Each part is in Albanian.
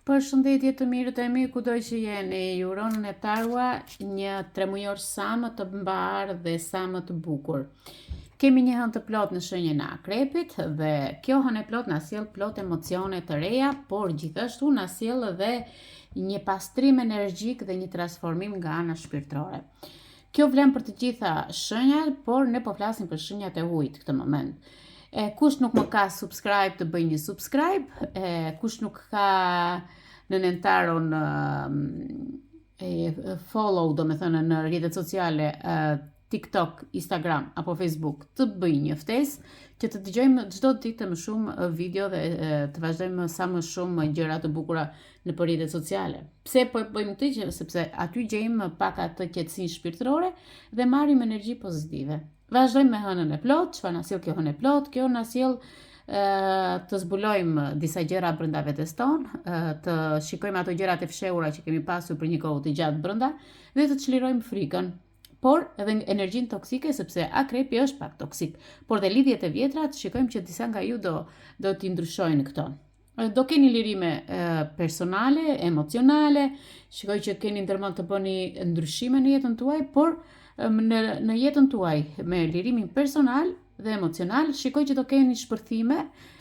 Përshëndetje të mirët e mi, kudo që jeni, ju uron në tarua një tremujor sa më të mbar dhe sa më të bukur. Kemi një hënë të plot në shenjën e akrepit dhe kjo hënë e plot na sjell plot emocione të reja, por gjithashtu na sjell edhe një pastrim energjik dhe një transformim nga ana shpirtërore. Kjo vlen për të gjitha shenjat, por ne po flasim për shenjat e ujit këtë moment. Kush nuk më ka subscribe të bëj një subscribe, kush nuk ka në nentaron follow, do me thënë në rrjetet sociale, TikTok, Instagram apo Facebook, të bëj një ftesë që të dëgjojmë çdo ditë më shumë video dhe të vazhdojmë sa më shumë gjëra të bukura në rrjetet sociale. Pse po bëjmë këtë? Sepse aty gjejmë pak atë qetësinë shpirtërore dhe marrim energji pozitive. Vazhdojmë me hënën e plot, çfarë na sjell kjo hënë e plot? Kjo na sjell të zbulojmë disa gjëra brenda vetes tonë, të shikojmë ato gjërat e fshehura që kemi pasur për një kohë të gjatë brenda dhe të çlirojmë frikën. Por edhe energjinë toksike, sepse akrepi është pak toksik. Por dhe lidhjet e vjetra shikojmë që disa nga ju do t'i ndryshojnë këto. Do keni lirime personale, emocionale, shikoj që keni ndërmend të bëni ndryshime në jetën tuaj, por në jetën tuaj me lirimin personal dhe emocional, shikoj që do keni shpërthime,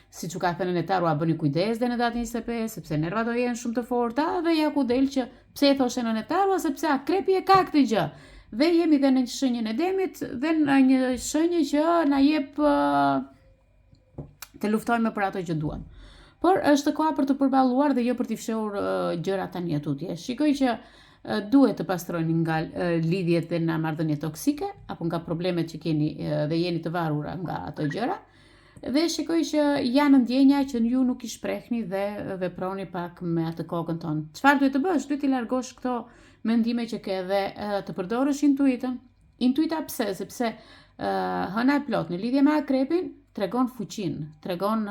siç u ka thënë në tarua, bëni kujdes dhe në datën 25, sepse nervat do jenë shumë të forta dhe ja ku del që pse e thoshe në tarua, sepse akrepi e ka këtë gjë. Dhe jemi dhe në një shenjën e demit dhe në një shenjë që na jep të luftojmë për ato që duam. Por është koha për të përballuar dhe jo për t'i fshehur gjërat tani atutje. Shikoj që duhet të pastrojni nga lidhjet dhe nga marrëdhëniet toksike apo nga problemet që keni dhe jeni të varura nga ato gjëra. Dhe shikoj që janë ndjenja që ju nuk i shprehni dhe veproni pak me atë kokën tonë. Çfarë duhet të bësh? Duhet t'i largosh këto mendime që ke dhe të përdorësh intuitën. Intuita pse? Sepse hëna e plot në lidhje me akrepin tregon fuqinë, tregon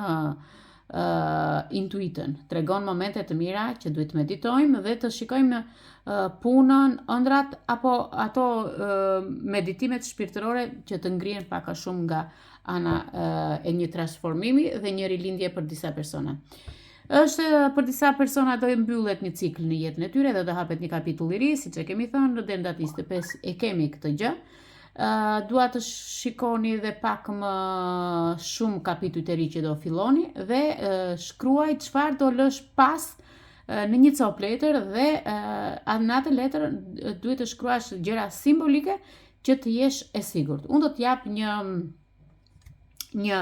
intuitën, tregon momente të mira që duhet të meditojmë dhe të shikojmë punën, ëndrat apo ato meditimet shpirtërore që të ngrihen pak a shumë nga ana e një transformimi dhe një rilindje për disa persona. Është për disa persona do të mbyllet një cikël në jetën e tyre dhe do hapet një kapitull i ri, siç e kemi thënë, deri në datën 25 e kemi këtë gjë. Dua të shikoni dhe pak më shumë kapitujt e ri që do filloni dhe shkruaj çfarë do lësh pas në një copë letër dhe në atë letër duhet të shkruash gjëra simbolike që të jesh e sigurt. Unë do të jap një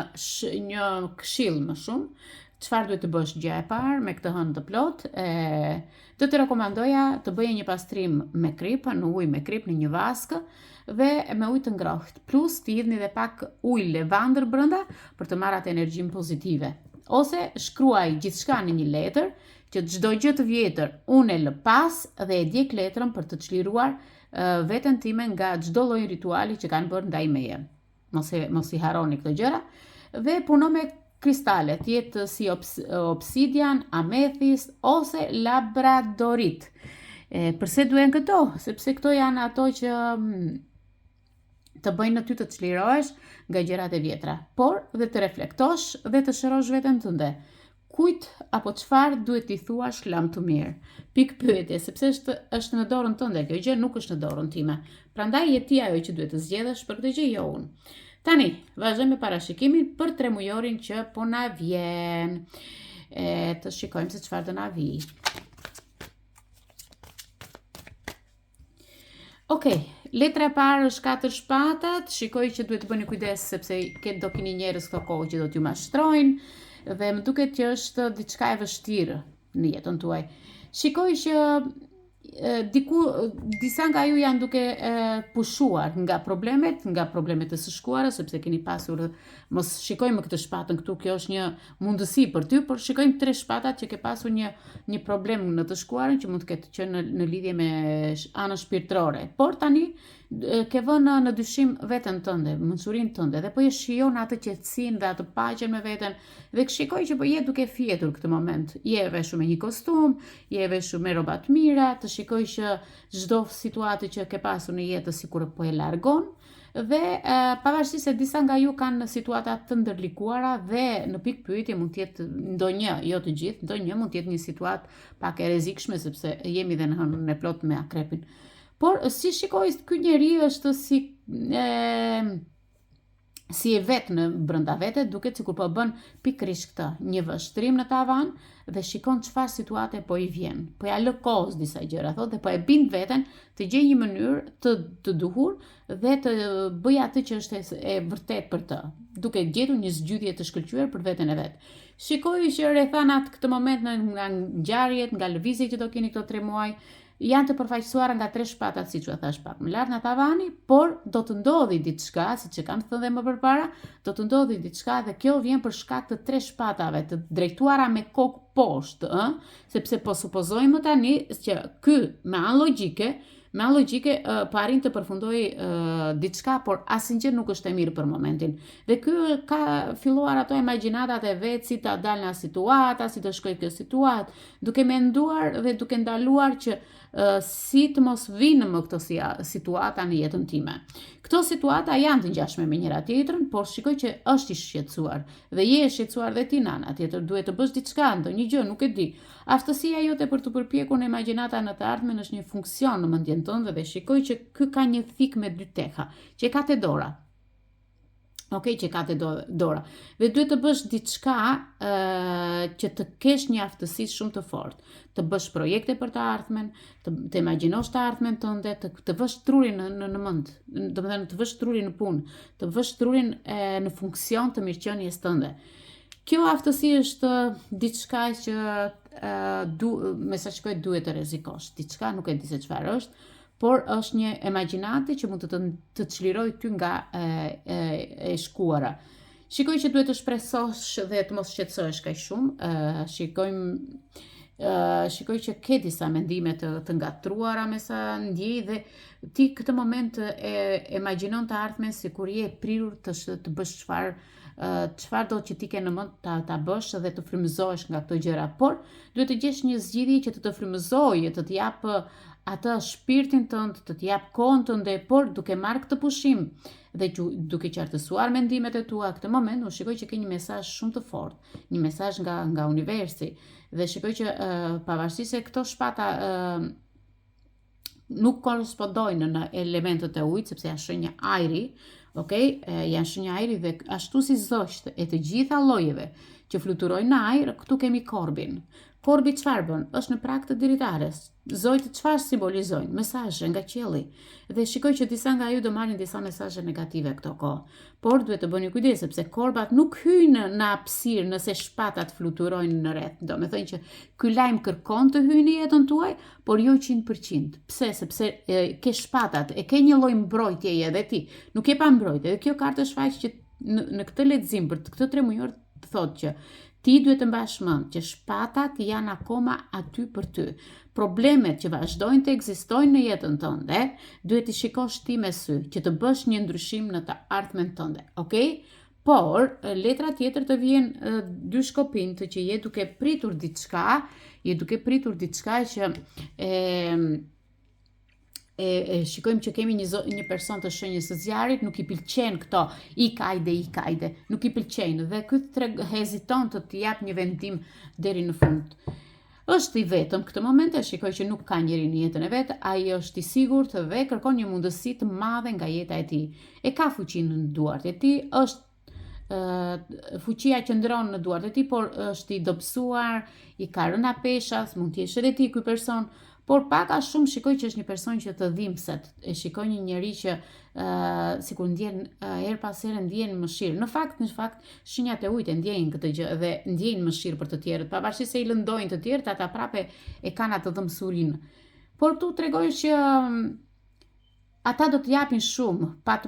këshill më shumë. Çfarë duhet të bësh gjë e parë me këtë hënë të plot? Do të rekomandoja të bëje një pastrim me krip, në ujë me krip në një vaskë dhe me ujë të ngrohtë. Plus të hidhni edhe pak ujë levandër brenda për të marrë atë energjinë pozitive. Ose shkruaj gjithçka në një letër që çdo gjë të vjetër unë e lë pas dhe e djeg letrën për të çliruar veten time nga çdo lloj rituali që kanë bërë ndaj meje. Mos i harroni këto gjëra dhe puno me kristalet, jetë si obsidian, amethist ose labradorit. Përse duen këto? Sepse këto janë ato që të bëjnë ty të çlirohesh nga gjërat e vjetra, por dhe të reflektosh dhe të shërosh veten tënde. Kujt apo çfarë duhet t'i thuash lam të mirë? Pikë pyetje, sepse është në dorën tënde, kjo gjë nuk është në dorën time. Prandaj je ti ajo që duhet të zgjedhësh për këtë gjë, jo unë. Tani, vazhdojmë me parashikimin për tremujorin që po na vjen. Të shikojmë se çfarë do na vi. Okej, letra e parë është 4 shpatat. Shikoj që duhet të bëni kujdes sepse do keni njerëz këto kohë që do t'ju mashtrojnë dhe më duket që është diçka e vështirë në jetën tuaj. Shikoj që disa nga ju janë duke pushuar nga problemet e së shkuara, sepse keni pasur, mos shikojmë këtë shpatën këtu, kjo është një mundësi për ty, por shikojmë 3 shpatat që ke pasur një problem në të shkuarën që mund të ketë qenë në lidhje me anën shpirtërore. Por tani ke vënë në dyshim veten tënde, mençurinë tënde dhe po je shijon atë qetësinë dhe atë paqen me veten dhe shikoj që po je duke fjetur këtë moment. Je e veshur me një kostum, je e veshur me rroba të mira, të shikoj që çdo situatë që ke pasur në jetë sikur po e largon Dhe pavarësisht se disa nga ju kanë situata të ndërlikuara dhe në pikë pyetje mund të jetë ndonjë, jo të gjithë, ndonjë mund të jetë një situatë pak e rrezikshme sepse jemi dhe në hënën e plot me akrepin. Por si shikoj ky njeri është si e vetë në brënda vete, duket sikur po bën pikërisht këtë, një vështrim në tavan dhe shikon çfarë situate po i vjen. Po ja lë kohës disa gjëra, thotë, dhe po e bind veten të gjejë një mënyrë të duhur dhe të bëjë atë që është e vërtet për të, duke gjetur një zgjidhje të shkëlqyer për veten e vet. Shikoj që rrethanat këtë moment nga ngjarjet, nga lëvizjet që do keni këto 3 muaj, janë të përfaqësuara nga 3 shpatat, siç u thash pak më lart në tavani, por do të ndodhi diçka, siç e kam thënë dhe më përpara, do të ndodhi diçka dhe kjo vjen për shkak të 3 shpatave të drejtuara me kokë poshtë, sepse po supozojmë tani që ky me anë logjike po arrin të përfundoj diçka, por asnjë nuk është e mirë për momentin. Dhe ky ka filluar ato imagjinatat e vet, si ta dalë nga situata, si të shkojë kjo situatë, duke menduar dhe duke ndaluar që si të mos vinë më këto situata në jetën time. Këto situata janë të ngjashme me njëra tjetrën, por shikoj që është i shqetësuar dhe je e shqetësuar dhe ti nana tjetër, duhet të bësh diçka, ndonjë gjë, nuk e di. Aftësia jote për të përpjekur në imagjinata në të ardhmen është një funksion në mendjen tënde dhe shikoj që ky ka një thik me 2 teha, që ka te dora. Që ka te dora. Dhe duhet të bësh diçka që të kesh një aftësi shumë të fortë, të bësh projekte për të ardhmen, të imagjinosh të ardhmen tënde, të vësh trurin në mend, domethënë të vësh trurin në punë, të vësh trurin në funksion të mirëqenies tënde. Kjo aftësi është diçka që me sa shikoj duhet të rrezikosh. Diçka nuk e di se çfarë është, por është një imagjinati që mund të çliroj ty nga e shkuara. Shikoj që duhet të shpresosh dhe të mos shqetësohesh kaq shumë. Shikoj që ke disa mendime të ngatruara me sa ndjej dhe ti këtë moment imagjinon të ardhmen sikur je prirur të bësh çfarë do që ti ke në mend ta bësh dhe të frymëzohesh nga këto gjëra, por duhet të gjesh një zgjidhje që të frymëzojë, të të jap atë shpirtin tënd, të të jap kohën tënde, por duke marrë këtë pushim dhe duke qartësuar mendimet e tua këtë moment, unë shikoj që ke një mesazh shumë të fortë, një mesazh nga universi dhe shikoj që pavarësisht se këto shpata nuk korrespondojnë në elementët e ujit sepse janë shenja ajri, janë shenja ajri dhe ashtu si zogjt e të gjitha llojeve që fluturojnë në ajër, këtu kemi korbin. Korbi çfarë bën? Është në prag të diritares. Zojtë çfarë simbolizojnë? Mesazhe nga qielli. Dhe shikoj që disa nga ju do marrin disa mesazhe negative këto kohë. Por duhet të bëni kujdes sepse korbat nuk hyjnë në hapësirë nëse shpatat fluturojnë në rreth. Domethënë që ky lajm kërkon të hyjë në jetën tuaj, por jo 100%. Pse? Sepse ke shpatat, e ke një lloj mbrojtjeje edhe ti. Nuk je pa mbrojtje. Dhe kjo kartë shfaq që në këtë lexim për këtë 3 muaj thotë që ti duhet të mbash mend që shpatat janë akoma aty për ty. Problemet që vazhdojnë të ekzistojnë në jetën tënde, duhet të shikosh ti me sy, që të bësh një ndryshim në të ardhmen tënde, Por, letra tjetër të vjen 2 shkopin të që je duke pritur diçka që shikojmë që kemi një person të shenjës së zjarit, nuk i pëlqen këto ikajde, nuk i pëlqejnë dhe ky heziton të jap një vendim deri në fund. Është i vetëm këtë moment, shikoj që nuk ka njeri në jetën e vet, ai është i sigurt dhe kërkon një mundësi të madhe nga jeta e tij. E ka fuqinë në duart e tij, fuqia qëndron në duart e tij, por është i dobësuar, i ka rënë peshas, mund të jesh edhe ti ky person. Por pak a shumë shikoj që është një person që të dhimbset, shikoj një njeri që sikur ndjen her pas here ndjen mëshirë. Në fakt shenjat e ujit e ndjejnë këtë gjë dhe ndjejnë mëshirë për të tjerët, pavarësisht se i lëndojnë të tjerët, ata prapë e kanë atë dëmsurinë. Por tu tregoj që ata do të japin shumë, pa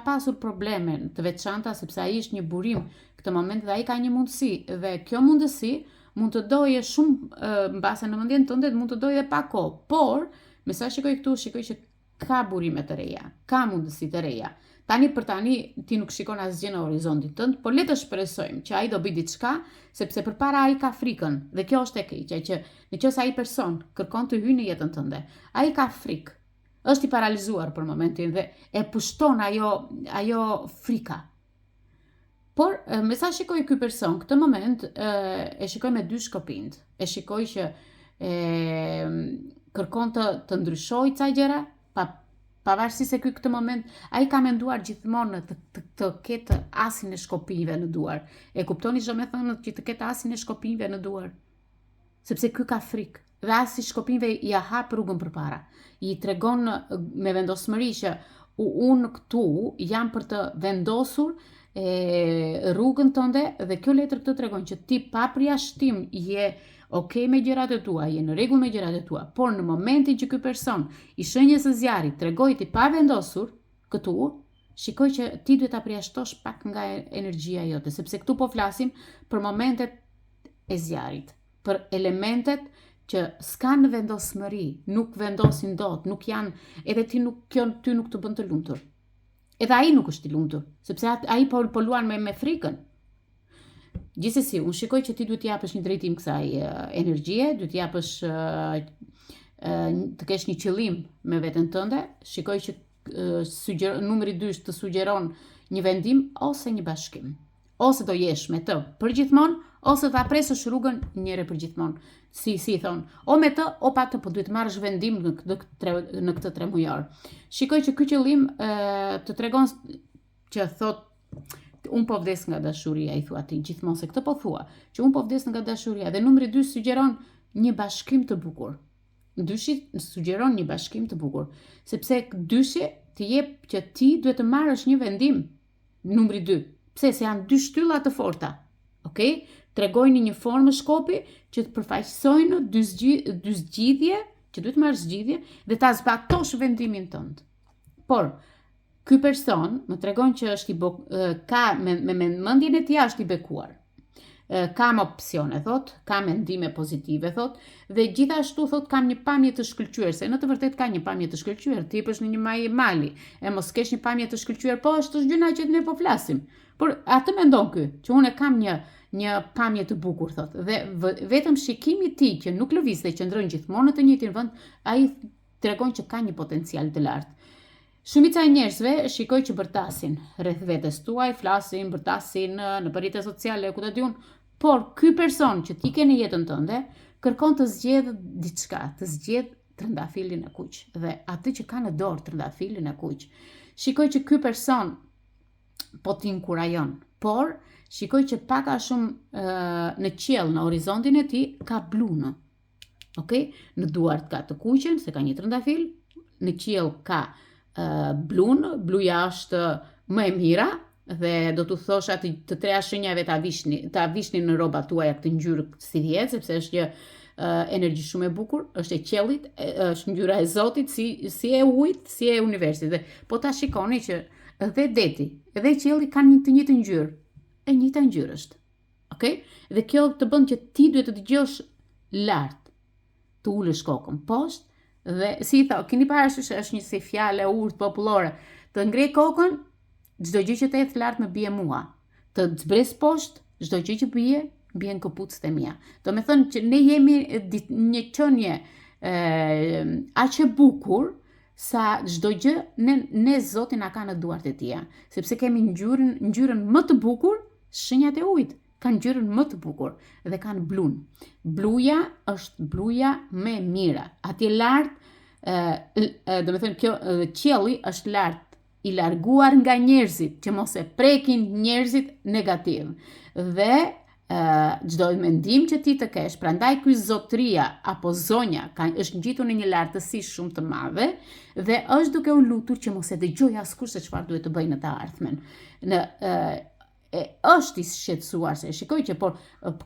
pasur probleme të veçanta, sepse ai është një burim këtë moment dhe ai ka një mundësi dhe kjo mundësi mund të doje shumë mbase në mendjen tënde, mund të doje edhe pa kohë, por me sa shikoj këtu, shikoj që ka burime të reja, ka mundësi të reja. Tani për tani ti nuk shikon asgjë në horizontin tënd, por le të shpresojmë që ai do bëj diçka, sepse përpara ai ka frikën dhe kjo është e keqja që nëse ai person kërkon të hyjë në jetën tënde, ai ka frikë. është i paralizuar për momentin dhe e pushton ajo frika. Por, me sa shikoj ky person, këtë moment e shikoj me dy shkopinj. E shikoj që kërkon të ndryshoj ca gjëra, pavarësisht se këtë moment ai ka menduar gjithmonë të ketë asin e shkopinjve në duar. E kuptoni çdo më thënë që të ketë asin e shkopinjve në duar? Sepse ky ka frikë. Dhe asi shkopinjve ja hap rrugën përpara. I tregon me vendosmëri që unë këtu jam për të vendosur rrugën tënde, dhe kjo letër këtë tregon që ti pa përjashtim je okay me gjërat e tua, je në rregull me gjërat e tua, por në momentin që ky person i shenjës së zjarrit tregoi ti pa vendosur këtu, shikoj që ti duhet ta përjashtosh pak nga energjia jote, sepse këtu po flasim për momentet e zjarrit, për elementet që s'kan vendosmëri, nuk vendosin dot, nuk janë, edhe ty nuk të bën të lumtur. Edhe ai nuk është i lumtur, sepse ai po luan me frikën. Gjithsesi, unë shikoj që ti duhet të japësh një drejtim kësaj energjie, duhet të japësh të kesh një qëllim me veten tënde. Shikoj që numri 2 të sugjeron një vendim ose një bashkim. Ose do jesh me të përgjithmonë, ose ta presësh rrugën njëre përgjithmonë. Si i thon, o me të, o pa të, po duhet marrësh vendim në këtë 3 mujor. Shikoj që ky qëllim të tregon që thot, unë po vdes nga dashuria, i thua ti, gjithmonë se këtë po thua, që unë po vdes nga dashuria, dhe numri 2 sugjeron një bashkim të bukur. Dyshi sugjeron një bashkim të bukur, sepse dyshi të jep që ti duhet të marrësh një vendim, numri 2, pse se janë 2 shtylla të forta, okay? Tregojnë një formë shkopi që të përfaqësojnë dy zgjidhje, që duhet marrësh zgjidhje dhe ta zbatosh vendimin tënd. Por ky person më tregon që është ka me mendjen e tij është i bekuar. Kam opsione, thot, kam mendime pozitive, thot, dhe gjithashtu thot kam një pamje të shkëlqyer, se në të vërtet ka një pamje të shkëlqyer, ti jesh në një mali, e mos kesh një pamje të shkëlqyer, po është gjëna që ne po flasim. Por atë mendon ky, që unë kam një pamje të bukur, thot, dhe vetëm shikimi i tij që nuk lëviz dhe qëndron gjithmonë në të njëjtin vend, ai tregon që ka një potencial të lartë. Shumica e njerëzve shikoj që bërtasin rreth vetes tuaj, flasin, bërtasin në rrjetet sociale, ku do diun, por ky person që ti ke në jetën tënde kërkon të zgjedhë diçka, të zgjedhë trëndafilin e kuq, dhe atë që ka në dorë trëndafilin e kuq. Shikoj që ky person po t'inkurajon, por shikoj që pak a shumë në qiell, në horizontin e tij ka blunë. Okay? Në duart ka të kuqen, se ka një trëndafil, në qiell ka blunë, bluja është më e mira, dhe do t'u thosha të 3 shenjave ta vishni në rrobat tuaja këtë ngjyrë si vjet, sepse është një energji shumë e bukur, është e qiellit, është ngjyra e Zotit, si e ujit, si e universit. Dhe po ta shikoni që edhe deti, edhe qielli kanë të njëjtën ngjyrë, e njëjta ngjyrë është. Okay? Dhe kjo të bën që ti duhet të dëgjosh lart, të ulësh kokën poshtë, dhe si i thao, keni parasysh është një si fjalë e urtë popullore, të ngrej kokën, çdo gjë që të ecë lart më bie mua. Të zbres poshtë, çdo gjë që bie në këpucët e mia. Do me thënë që ne jemi një qenie aq e bukur sa çdo gjë ne Zoti na ka në duart e tija, sepse kemi ngjyrën më të bukur, shenjat e ujit kanë ngjyrën më të bukur dhe kanë blun. Bluja është bluja më e mira. Atje lart, do me thënë kjo qielli është lart, i larguar nga njerëzit, që mos e prekin njerëzit negativ. Dhe çdo mendim që ti të kesh, prandaj ky zotria apo zonja është ngjitur në një lartësi shumë të madhe dhe është duke u lutur që mos e dëgjoj askush se çfarë duhet të bëj në të ardhmen. Është i shqetësuar, se shikoj që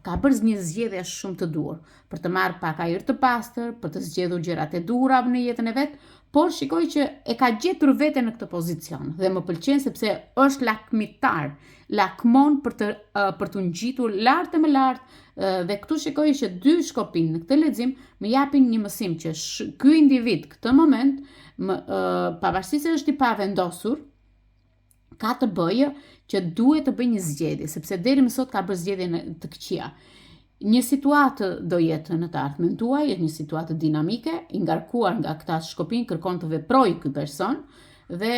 ka bërë një zgjedhje shumë të dur për të marrë pak ajër të pastër, për të zgjedhur gjërat e dura në jetën e vet, por shikoj që e ka gjetur veten në këtë pozicion dhe më pëlqen sepse është lakmitar, lakmon për të ngjitur lart e më lart, dhe këtu shikoj që 2 shkopin në këtë lexim më japin një mësim që ky individ këtë moment, pavarësisht se është i pavendosur, ka të bëjë që duhet të bëjë një zgjedhje, sepse deri më sot ka bërë zgjedhje të këqija. Një situatë do jetë në të ardhmen tuaj, është një situatë dinamike, i ngarkuar nga këta shkopin, kërkon të veprojë ky person dhe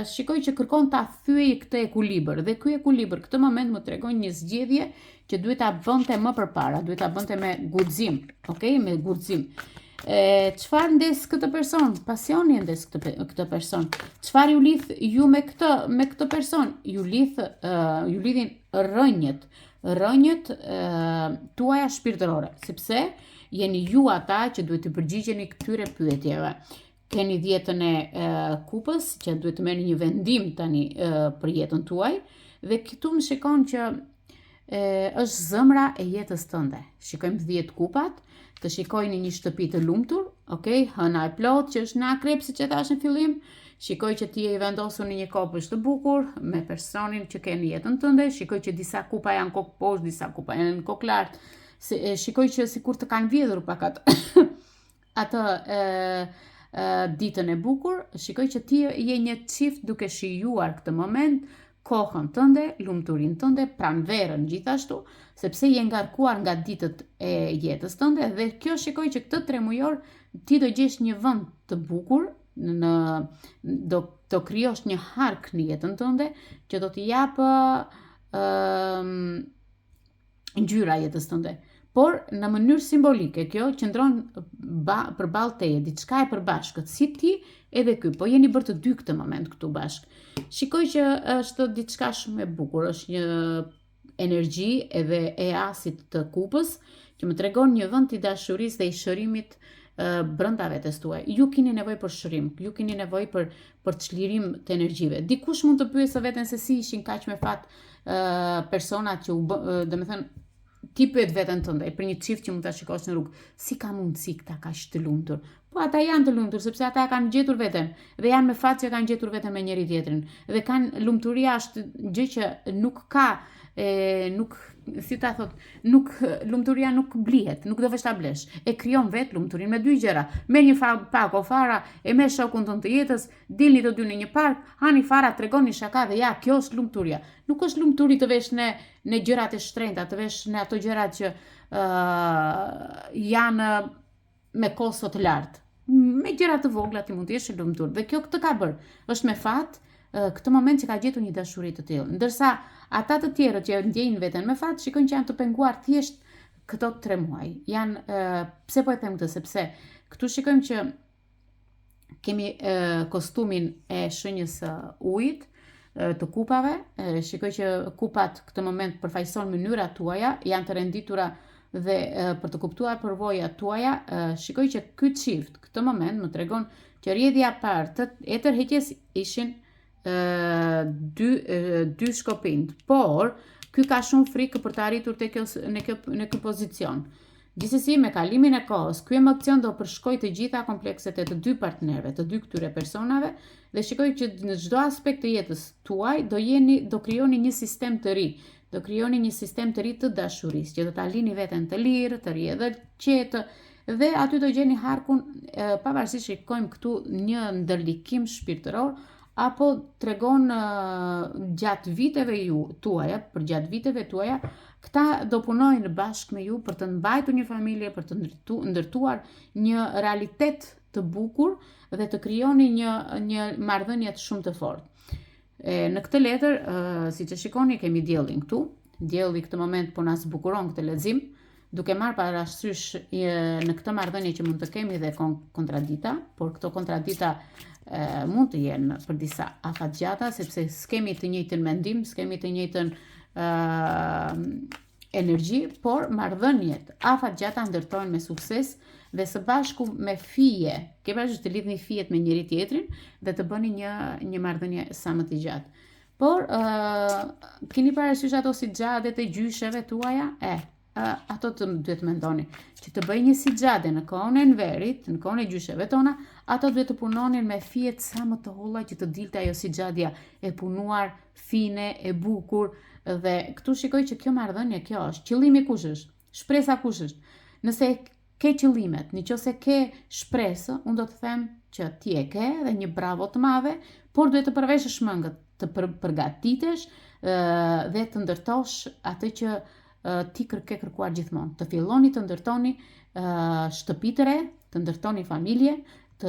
shikoj që kërkon ta thyej këtë ekuilibër. Dhe ky ekuilibër këtë moment më tregon një zgjedhje që duhet ta bënte më përpara, duhet ta bënte me guxim, okay? Me guxim. Çfarë ndes këtë person? Pasioni ndes këtë person. Çfarë ju lidh ju me këtë person? Ju lidhin rrënjët tuaja shpirtërore, sepse jeni ju ata që duhet të përgjigjeni këtyre pyetjeve. Keni 10-ën e kupës, që duhet të merrni një vendim tani për jetën tuaj, dhe këtu më shikon që është zëmra e jetës tënde. Shikojmë 10 kupat, të shikojni një shtëpi të lumtur, okay? Hëna e plot që është në akrep, siç e thash në fillim. Shikoj që ti je i vendosur në një kopësht të bukur me personin që ke në jetën tënde. Shikoj që disa kupa janë kokë poshtë, disa kupa janë në kokë lart. Shikoj që sikur të kanë vjedhur pak atë ditën e bukur. Shikoj që ti je një çift duke shijuar këtë moment, kohën tënde, lumturinë tënde, pranverën gjithashtu, sepse je ngarkuar nga ditët e jetës tënde dhe kjo shikoj që këtë 3 mujor ti do gjesh një vend të bukur, do krijosh një hark në jetën tënde që do t'i japë ngjyra jetës tënde. Por në mënyrë simbolike kjo qëndron përballë teje, diçka e përbashkët, si ti edhe ky, po jeni bërë të dy këtë moment këtu bashkë. Shikoj që është diçka shumë e bukur, është një energji edhe e asit të kupës që më tregon një vend i dashurisë dhe i shërimit brenda vetes tuaj. Ju keni nevojë për shërim, ju keni nevojë për çlirim të energjive. Dikush mund të pyesë veten se si ishin kaq me fat personat që domethënë ti pyet veten tënde për një çift që mund ta shikosh në rrugë, si ka mundësi këta kaq të lumtur? Po ata janë të lumtur sepse ata kanë gjetur veten dhe janë me fat që kanë gjetur veten me njëri tjetrin. Dhe kanë lumturia është gjë që nuk ka lumturia nuk blihet, nuk do vesh ta blesh. E krijon vet lumturinë me 2 gjëra. Merr një pak fara, e merr shokun tënd të jetës, dilni të dy në një park, hani fara, tregoni shaka dhe ja, kjo është lumturia. Nuk është lumturi të vesh në gjërat e shtrenjta, të vesh në ato gjërat që janë me kosto të lartë. Me gjëra të vogla ti mund të jesh i lumtur. Dhe kjo këtë ka bërë. Është me fat këtë moment që ka gjetur një dashuri të tillë. Ndërsa ata të tjerët që ndjejnë veten me fat, shikojnë që janë të penguar thjesht këto 3 muaj. Pse po e them këtë? Sepse këtu shikojmë që kemi kostumin e shenjës ujit, të kupave. Shikoj që kupat këtë moment përfaqëson mënyrat tuaja, janë të renditura dhe për të kuptuar përvojat tuaja. Shikoj që ky çift këtë moment më tregon që rrjedhja e parë e tërheqjes ishin dy shkopind, por ky ka shumë frikë për të arritur në ky pozicion. Gjithsesi, me kalimin e kohës, ky emocion do përshkoj të gjitha komplekset e të dy partnerëve, të dy këtyre personave, dhe shikoj që në çdo aspekt të jetës tuaj do krijoni një sistem të ri. Do krijoni një sistem të ri të dashurisë, që do ta lini veten të lirë, të rrjedhë qetë, dhe aty do gjeni harkun, pavarësisht shikojmë këtu një ndërlikim shpirtëror, apo tregon gjatë viteve tuaja, këta do punojnë bashkë me ju për të mbajtur një familje, për të ndërtuar një realitet të bukur dhe të krijoni një marrëdhënie shumë të fortë. Në këtë letër, siç e shikoni, kemi diellin këtu. Dielli këtë moment po na zbukuron këtë lexim, duke marrë parasysh në këtë marrëdhënie që mund të kemi dhe kontradita, por këto kontradita mund të jenë për disa afatgjata, sepse s'kemi të njëjtin mendim, s'kemi të njëjtën energji, por marrëdhëniet afatgjata ndërtohen me sukses dhe së bashku me fije. Ke parasysh të lidhni fijet me njëri tjetrin dhe të bëni një marrëdhënie sa më të gjatë. Por keni parasysh ato si xhadet e gjysheve tuaja? Ato duhet mendoni që të bëj një sixhade në kohën e Enverit, në kohën e gjysheve tona, ato duhet të punonin me fijet sa më të holla që të dilte ajo sixhadia e punuar, fine, e bukur. Dhe këtu shikoj që kjo marrëdhënie, kjo është qëllimi kush është, shpresa kush është. Nëse ke qëllimet, nëse ke shpresë, unë do të them që ti e ke dhe një bravo të madhe, por duhet të përveshësh mendët, të përgatitesh dhe të ndërtosh atë që ti ke kërkuar gjithmonë. Të filloni të ndërtoni shtëpi të re, të ndërtoni familje, të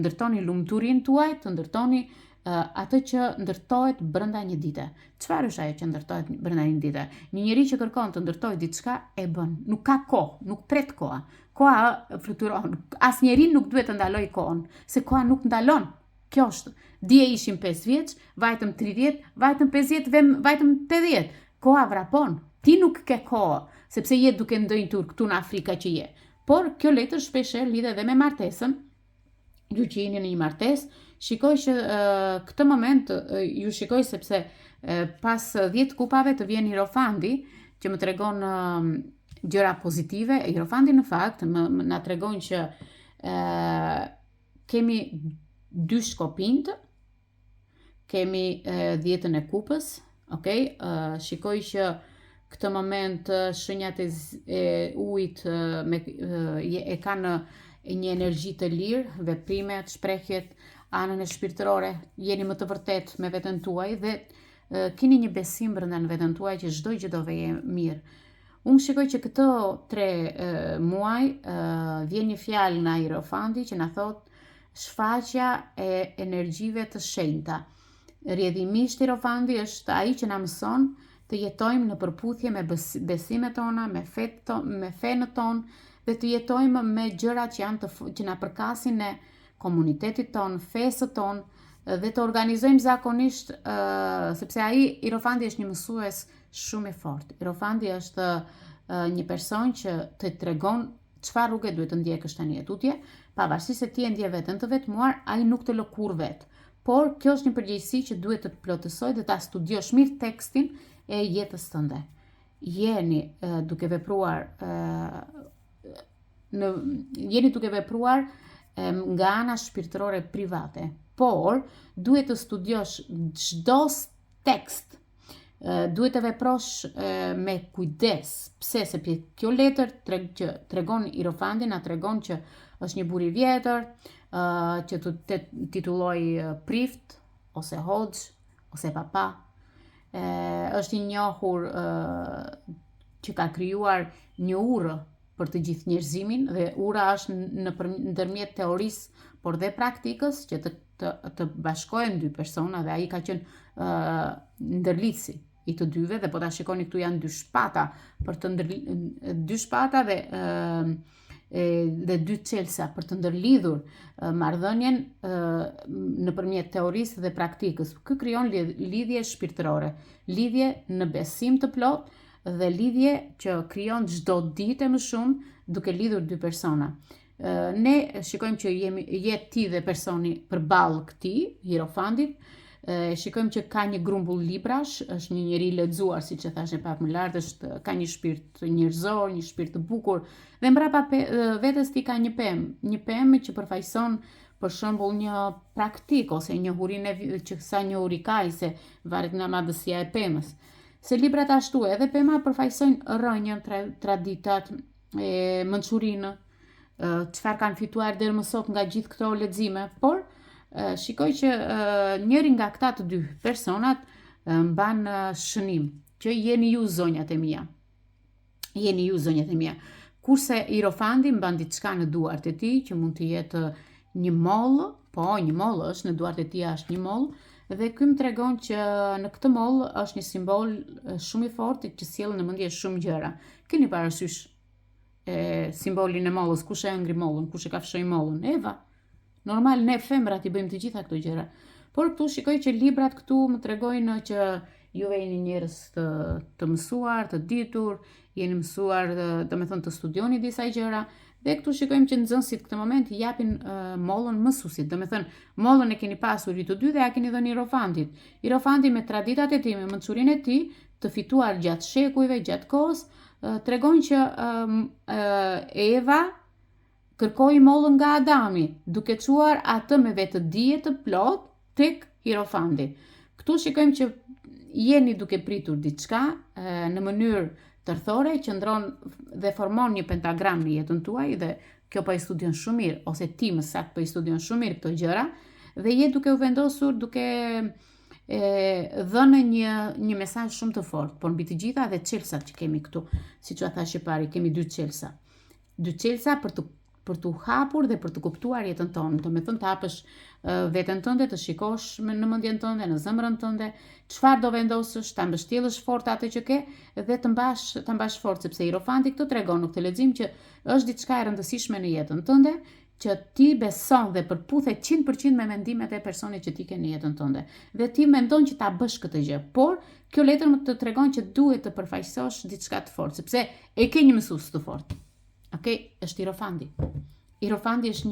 ndërtoni lumturinë tuaj, të ndërtoni atë që ndërtohet brenda një dite. Çfarë është ajo që ndërtohet brenda një dite? Një njeri që kërkon të ndërtojë diçka e bën. Nuk ka kohë, nuk pret koha. Koha fluturon. Asnjëri nuk duhet të ndaloj kohën, se koha nuk ndalon. Kjo është. Dje ishim 5 vjeç, vajtëm 30, vajtëm 50, vajtëm 80. Koha vrapon. Ti nuk ke kohë, sepse je duke ndënjtur këtu në Afrika që je. Por kjo letër shpeshherë lidhet edhe me martesën. Ju që jeni në një martesë, shikoj që këtë moment ju shikoj sepse pas 10 kupave të vjen Hierofandi që më tregon gjëra pozitive. Hierofandi në fakt na tregon që kemi 2 shkopinjt, kemi 10-ën e kupës, okay? Shikoj që këtë moment shenjat e ujit e kanë një energji të lirë, veprimet, shprehjet, anën e shpirtërore, jeni më të vërtet me veten tuaj dhe keni një besim brenda në veten tuaj që çdo gjë do vijë mirë. Unë shikoj që këto 3 muaj vjen një fjalë nga Hierofandi që na thot shfaqja e energjive të shenjta. Rrjedhimisht Hierofandi është ai që na mëson të jetojmë në përputhje me besimet tona, me fenë tonë dhe të jetojmë me gjërat që na përkasin në komunitetit ton, fesët ton dhe të organizojmë zakonisht sepse ai Hierofandi është një mësues shumë i fortë. Hierofandi është një person që të tregon çfarë rrugë duhet të ndjekësh tani tutje, pavarësisht se ti e ndje veten të vetmuar, ai nuk të lë kurrë vet. Por kjo është një përgjegjësi që duhet të plotësoj dhe ta studiosh mirë tekstin e jetës tënde. Jeni duke vepruar nga ana shpirtërore private, por duhet të studiosh çdo tekst, duhet të veprosh me kujdes. Pse? Sepse kjo letër që tregon Hierofandi na tregon që është një burr i vjetër, që të titulloj prift, ose hoxh, ose papa. Është i njohur që ka krijuar një urë për të gjithë njerëzimin dhe ura është ndërmjet teorisë, por dhe praktikës që të bashkohen 2 persona dhe ai ka qenë ndërlidhsi i të dyve dhe po ta shikoni këtu janë 2 shpata për të 2 shpata dhe 2 çelësa për të ndërlidhur marrëdhënien nëpërmjet teorisë dhe praktikës. Ky krijon lidhje shpirtërore, lidhje në besim të plotë dhe lidhje që krijon çdo ditë më shumë duke lidhur 2 persona. Ne shikojmë që je ti dhe personi përballë këtij Hierofandit. Shikojmë që ka një grumbull librash, është një njeri i lexuar, siç e thashë pak më lart, ka një shpirt njerëzor, një shpirt të bukur dhe mbrapa vetes ti ka një pemë që përfaqëson për shembull një praktik ose njohurinë që sa njohuri ka ai se varet nga madhësia e pemës. Se librat ashtu edhe pema përfaqësojnë rrënjën, traditat, mençurinë, çfarë kanë fituar deri më sot nga gjithë këto lexime, por shikoj që njëri nga këta të 2 personat mban shënim, që jeni ju zonjat e mia. Jeni ju zonjat e mia. Kurse Hierofandi mban diçka në duart e tij që mund të jetë një mollë, një mollë është në duart e tij është një mollë. Dhe ky më tregon që në këtë moll është një simbol shumë i fortë që sjell në mendje shumë gjëra. Keni parasysh simbolin e mollës, kush e ngri mollën, kush e ka fshoj mollën? Eva. Normal ne femrat i bëjmë të gjitha këto gjëra. Por këtu shikoj që librat këtu më tregojnë që juve jeni njerëz të mësuar, të ditur, jeni mësuar, domethënë të studioni disa gjëra. Dhe këtu shikojmë që nxënësit këtë moment i japin mollën mësuesit. Domethënë, mollën e keni pasur ju të dy dhe ja keni dhënë Hierofandit. Hierofandi me traditat e tij, me mençurinë e tij, të fituar gjatë shekujve, gjatë kohës, tregon që Eva kërkoi mollën nga Adami, duke çuar atë me vetë dije të plot tek Hierofandi. Këtu shikojmë që jeni duke pritur diçka në mënyrë tërthore, qëndron dhe formon një pentagram në jetën tuaj dhe kjo po i studion shumë mirë, ose ti më saktë po i studion shumë mirë këto gjëra dhe je duke u vendosur, duke dhënë një mesazh shumë të fortë, por mbi të gjitha edhe çelësat që kemi këtu, siç u thash pari, kemi dy çelësa. Dy çelësa për të hapur dhe për të kuptuar jetën tonë. Do me thënë të hapësh veten tënde, të shikosh në mendjen tënde, në zemrën tënde, çfarë do vendosësh, ta mbështjellësh fort atë që ke dhe të mbash fort, sepse Hierofanti këtë tregon në këtë lexim që është diçka e rëndësishme në jetën tënde, që ti beson dhe përputhet 100% me mendimet e personit që ti ke në jetën tënde. Dhe ti mendon që ta bësh këtë gjë, por kjo letër më të tregon që duhet të përfaqësosh diçka të fortë, sepse e ke një mësues të fortë. Okej, është Hierofanti. Hierofanti është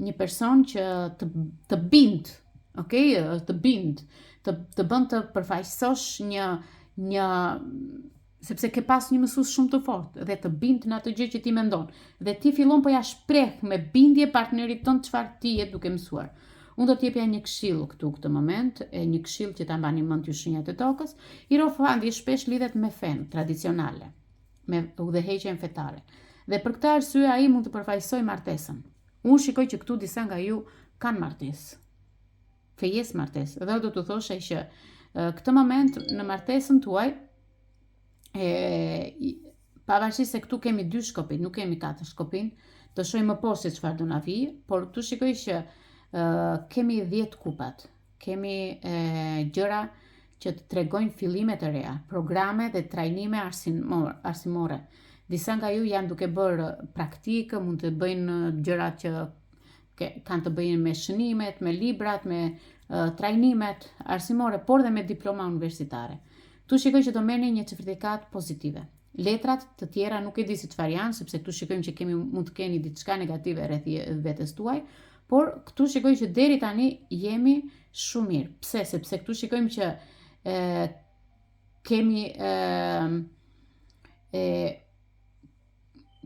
një person që të bind, okej, të bind, të bën të përfaqësosh një sepse ke pas një mësues shumë të fortë dhe të bind në atë gjë që ti mendon. Dhe ti fillon po ja shpreh me bindje partnerit tënd çfarë ti je duke mësuar. Unë do t'jepja një këshill këtu këtë moment, një këshill që ta mbani mend ju shenjat e tokës. Hierofanti shpesh lidhet me fen tradicionale, me udhëheqjen fetare. Dhe për këtë arsye ai mund të përfaqësojë martesën. Unë shikoj që këtu disa nga ju kanë martesë. Fejes martesë. Dhe do t'u thosha që këtë moment në martesën tuaj, pavarësisht se këtu kemi 2 shkopin, nuk kemi 4 shkopin, të shohim më poshtë se çfarë do na vijë, por këtu shikoj që kemi 10 kupat. Kemi gjëra që të tregojnë fillime të reja, programe dhe trajnime arsimore. Disa nga ju janë duke bërë praktikë, mund të bëjnë gjëra që kanë të bëjnë me shënimet, me librat, me trajnimet arsimore, por dhe me diploma universitare. Tu shikoj që do merrni një certifikat pozitive. Letrat të tjera nuk e di si çfarë janë, sepse këtu shikojmë që mund të keni diçka negative rreth vetes tuaj, por këtu shikoj që deri tani jemi shumë mirë. Pse? Sepse këtu shikojmë që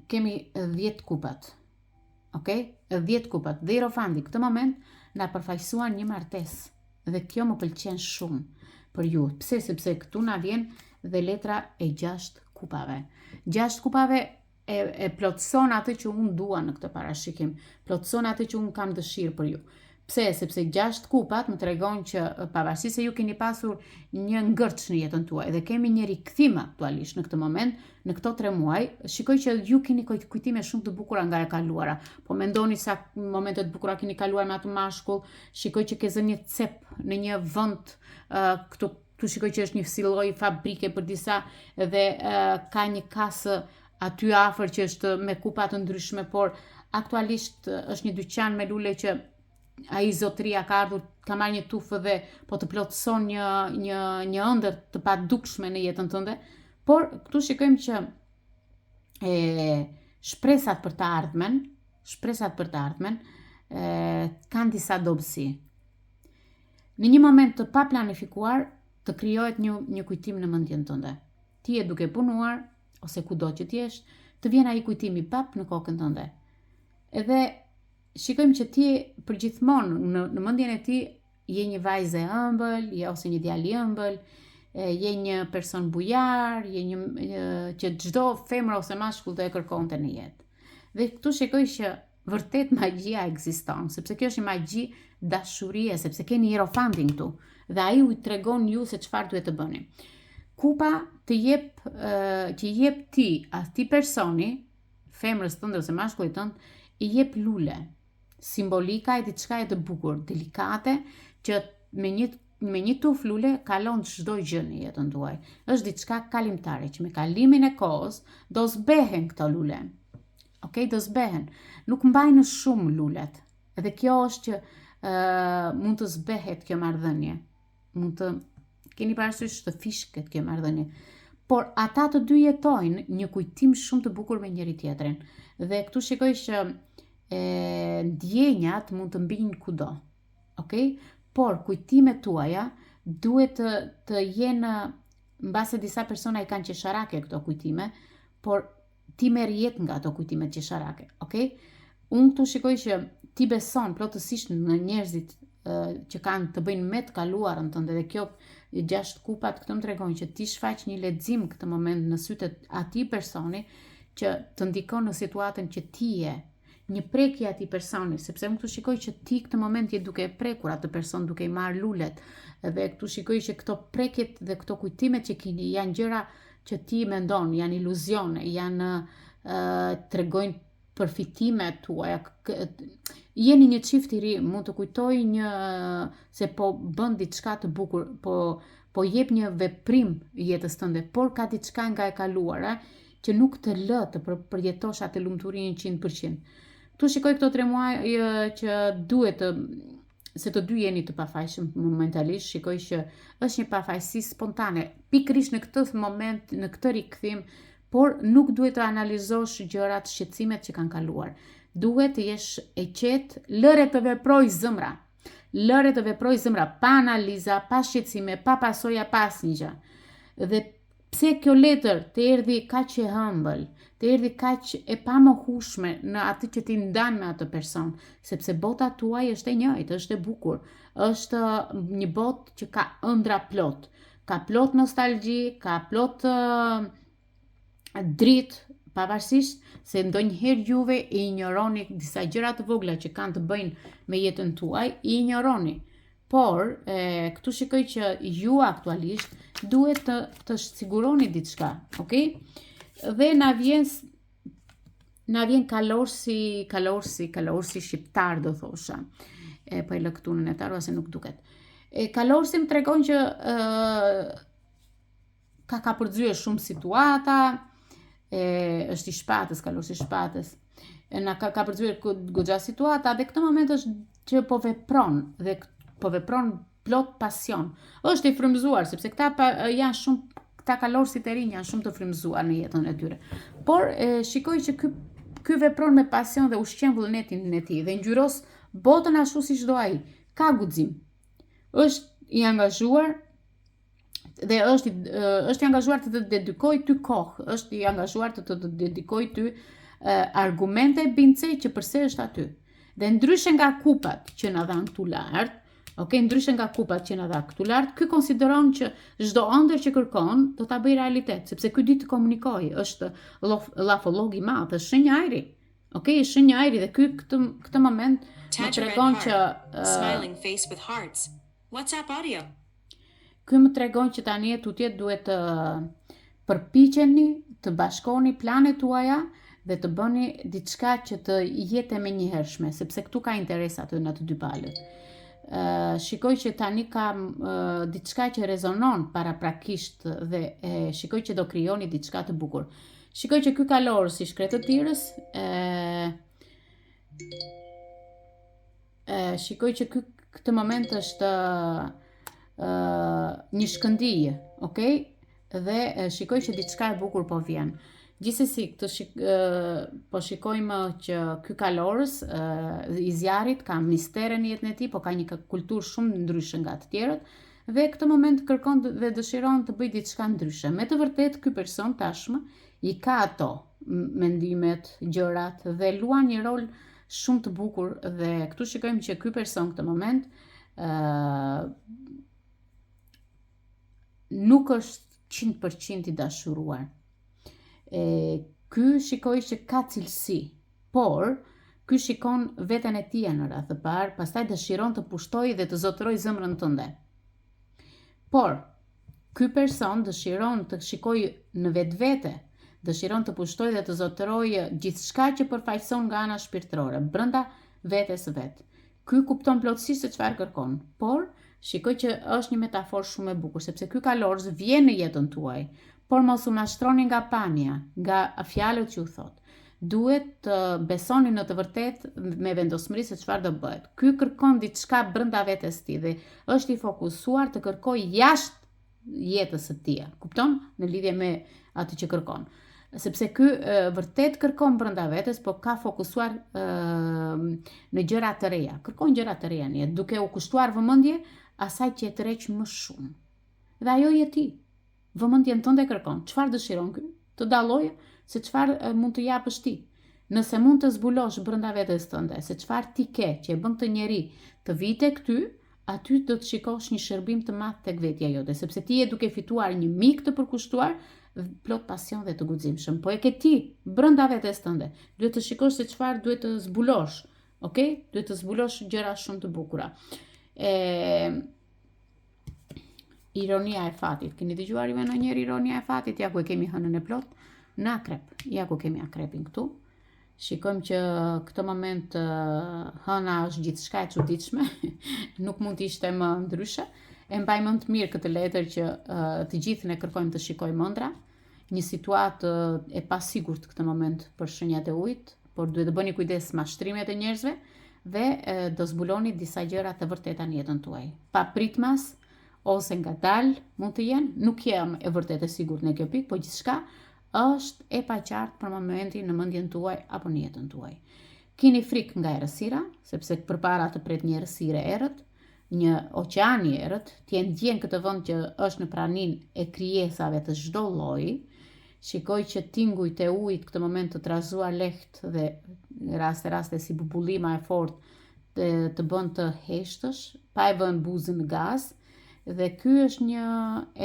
kemi 10 kupat. Okej? 10 kupat. Dhe Hierofanti këtë moment na përfaqësuan një martesë dhe kjo më pëlqen shumë për ju. Pse? Sepse këtu na vjen dhe letra e 6 kupave. 6 kupave e plotëson atë që unë dua në këtë parashikim. Plotëson atë që unë kam dëshirë për ju. Pse? Sepse 6 kupat më tregon që pavarësisht se ju keni pasur një ngërç në jetën tuaj dhe kemi një rikthim aktualisht në këtë moment, në këto 3 muaj, shikoj që ju keni kujtime shumë të bukura nga e kaluara. Po mendoni sa momente të bukura keni kaluar me atë mashkull, shikoj që ke zënë një cep në një vend këtu shikoj që është një si lloj fabrike për disa dhe ka një kasë aty afër që është me kupa të ndryshme, por aktualisht është një dyqan me lule që ai zotria ka ardhur, ka marrë një tufë dhe po të plotëson një ëndër të padukshme në jetën tënde, por këtu shikojmë që shpresat për të ardhmen kanë disa dobësi. Në një moment të pa planifikuar të krijohet një kujtim në mendjen tënde. Ti je duke punuar ose kudo që ti jesh, të vjen ai kujtimi pap në kokën tënde. Edhe shikojmë që ti përgjithmonë në mendjen e ti je një vajzë e ëmbël, ose një djalë i ëmbël, je një person bujar, që çdo femër ose mashkull do e kërkonte në jetë. Dhe këtu shikoj që vërtet magjia ekziston, sepse kjo është një magji dashurie, sepse keni Hierofantin këtu dhe ai u tregon ju se çfarë duhet të bëni. Kupa që jep ti, atij personi, femrës tënde ose mashkullit tënd, i jep lule. Simbolika e diçka e të bukur, delikate, që me një tufë lule kalon çdo gjë në jetën tuaj. Është diçka kalimtare që me kalimin e kohës do zbehen këto lule. Okej, do zbehen. Nuk mbajnë shumë lulet. Edhe kjo është që mund të zbehet kjo marrëdhënie. Mund të keni parasysh të fishket kjo marrëdhënie. Por ata të dy jetojnë një kujtim shumë të bukur me njëri tjetrin. Dhe këtu shikoj që ndjenjat mund të mbijnë kudo. Okej? Por kujtimet tuaja duhet të jenë, mbase disa persona i kanë qesharake këto kujtime, por ti merr jetë nga ato kujtimet qesharake. Okej? Unë këtu shikoj që ti beson plotësisht në njerëzit që kanë të bëjnë me të kaluarën tënde dhe kjo 6 kupat këto më tregojnë që ti shfaq një lexim këtë moment në sytë atij personi që të ndikon në situatën që ti je, një prekje atij personi, sepse unë këtu shikoj që ti këtë moment je duke e prekur atë person, duke i marrë lulet, dhe këtu shikoj që këto prekjet dhe këto kujtimet që keni janë gjëra që ti mendon, janë iluzione, janë tregojnë përfitimet tuaja. Jeni një çift i ri, mund të kujtoj se po bën diçka të bukur, po jep një veprim jetës tënde, por ka diçka nga e kaluara që nuk të lë të përjetosh atë lumturinë 100%. Tu shikoj këto 3 muaj që duhet se të dy jeni të pafajshëm momentalisht, shikoj që është një pafajësi spontane, pikërisht në këtë moment, në këtë rikthim, por nuk duhet të analizosh gjërat, shqetësimet që kanë kaluar. Duhet të jesh e qetë, lëre të veproj zëmra. Lëre të veproj zëmra, pa analiza, pa shqetësime, pa pasoja, pa asnjë. Dhe pse kjo letër të erdhi kaq e hëmbël, të erdhi kaq e pamohueshme në atë që ti ndan me atë person, sepse bota tuaj është e njëjtë, është e bukur, është një botë që ka ëndra plot, ka plot nostalgji, ka plot dritë, pavarësisht se ndonjëherë juve i injoroni disa gjëra të vogla që kanë të bëjnë me jetën tuaj, i injoroni. Por, këtu shikoj që ju aktualisht duhet të siguroni diçka, okay? Dhe na vjen kalorsi shqiptar, do thosha. Po e lë këtu në netar, ose nuk duket. Kalorsi më tregon që ka përzyer shumë situata, është i shpatës, kalorsi i shpatës. Na ka përzyer goxha situata, dhe këtë moment është që po vepron plot pasion. Është i frymëzuar, sepse këta kalorësit e rinj janë shumë të frymëzuar në jetën e tyre. Por shikoj që ky vepron me pasion dhe ushqen vullnetin e tij dhe ngjyros botën ashtu siç do ai. Ka guxim. Është i angazhuar dhe është i angazhuar të dedikoj ty kohë, është i angazhuar të dedikoj ty argumente bincej që pse është aty. Dhe ndryshe nga kupat që na dhan këtu lart, ndryshe nga kupat që na dha këtu lart, ky konsideron që çdo ëndër që kërkon do ta bëj realitet, sepse ky di të komunikojë, është lafolog i madh, është shenjajri. Është shenjajri dhe ky këtë moment më tregon që smiling face with hearts. WhatsApp audio. Ky më tregon që tani tutje duhet të përpiqeni të bashkoni planet tuaja dhe të bëni diçka që të jetë e menjëhershme, sepse këtu ka interes aty në të dy palët. Shikoj që tani ka diçka që rezonon paraprakisht dhe shikoj që do krijoni diçka të bukur. Shikoj që ky kalor si shkretë të tirës, shikoj që këtë moment është një shkëndijë, dhe shikoj që diçka e bukur po vjen. Gjithsesi, po shikojmë që ky kalorës i zjarrit ka mistere në jetën e tij, po ka një kulturë shumë ndryshe nga të tjerët, dhe këtë moment kërkon dhe dëshiron të bëjë diçka ndryshe. Me të vërtetë ky person tashmë i ka ato mendimet, gjërat dhe luan një rol shumë të bukur, dhe këtu shikojmë që ky person këtë moment nuk është 100% i dashuruar. Ky shikoj që ka cilësi, por ky shikon veten e tij në radhë të parë, pastaj dëshiron të pushtojë dhe të zotërojë zemrën tënde. Por ky person dëshiron të shikojë në vetvete, dëshiron të pushtojë dhe të zotërojë gjithçka që përfaqëson nga ana shpirtërore brenda vetes vet. Ky kupton plotësisht se çfarë kërkon, por shikoj që është një metaforë shumë e bukur, sepse ky kalorës vjen në jetën tuaj, por mos u mashtroni nga pamja, nga fjalët që u thot. Duhet të besoni në të vërtetë me vendosmëri se çfarë do bëhet. Ky kërkon diçka brenda vetes tij dhe është i fokusuar të kërkojë jashtë jetës së tij. Kupton? Në lidhje me atë që kërkon. Sepse ky vërtet kërkon brenda vetes, po ka fokusuar në gjëra të reja. Kërkon gjëra të reja në jetë, duke u kushtuar vëmendje asaj që e tërheq më shumë. Dhe ajo je ti. Vëmendjen tënde kërkon. Çfarë dëshiron ky? Të dallojë se çfarë mund të japësh ti. Nëse mund të zbulosh brenda vetes tënde se çfarë ti ke që e bën këtë njeri të vijë tek ty, aty do të shikosh një shërbim të madh tek vetja jote, sepse ti je duke fituar një mik të përkushtuar plot pasion dhe të guximshëm. Po e ke ti brenda vetes tënde. Duhet të shikosh se çfarë duhet të zbulosh. Okej? Duhet të zbulosh gjëra shumë të bukura. Ironia e fatit. Keni dëgjuar juve ndonjëherë ironia e fatit? Ja ku e kemi hënën e plot në akrep. Ja ku kemi akrepin këtu. Shikojmë që këtë moment hëna është gjithçka e çuditshme, nuk mund të ishte më ndryshe. E mbaj mend të mirë këtë letër që të gjithë ne kërkojmë të shikojmë ëndra. Një situatë e pasigurt këtë moment për shenjat e ujit, por duhet të bëni kujdes mashtrimet e njerëzve dhe do zbuloni disa gjëra të vërteta në jetën tuaj. Pa pritmas ose ngadalë mund të jenë, nuk jam e vërtetë e sigurt në kjo pikë, po gjithçka është e paqartë për momentin në mendjen tuaj apo në jetën tuaj. Keni frikë nga errësira, sepse përpara të pret një errësirë errët, një oqean i errët, ti e ndjen këtë vend që është në praninë e krijesave të çdo lloji. Shikoj që tingujt e ujit këtë moment të trazuar lehtë dhe raste si bubullima e fortë të bën të heshtësh, pa e vënë buzën në gaz, dhe ky është një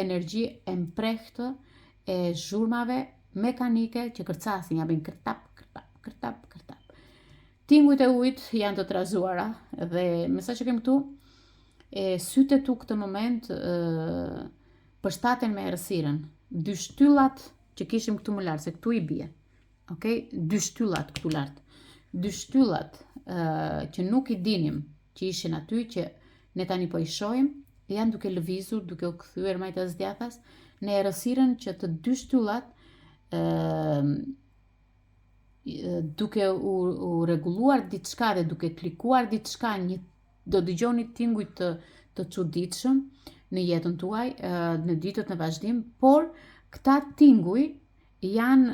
energji e mprehtë e zhurmave mekanike që kërcasin, ja bëjnë kërtap. Tingujt e ujit janë të trazuara dhe me sa që kem këtu, sytë e tu këtë moment përshtaten me errësirën. Dy shtyllat që kishim këtu më lart, se këtu i bie. Okej? Dy shtyllat këtu lart. Dy shtyllat që nuk i dinim që ishin aty, që ne tani po i shohim, janë duke lëvizur, duke u kthyer majtas djathas në errësirën që të dy shtyllat duke u rregulluar diçka dhe duke klikuar diçka, do dëgjoni tinguj të çuditshëm në jetën tuaj, në ditët në vazhdim, por këta tinguj janë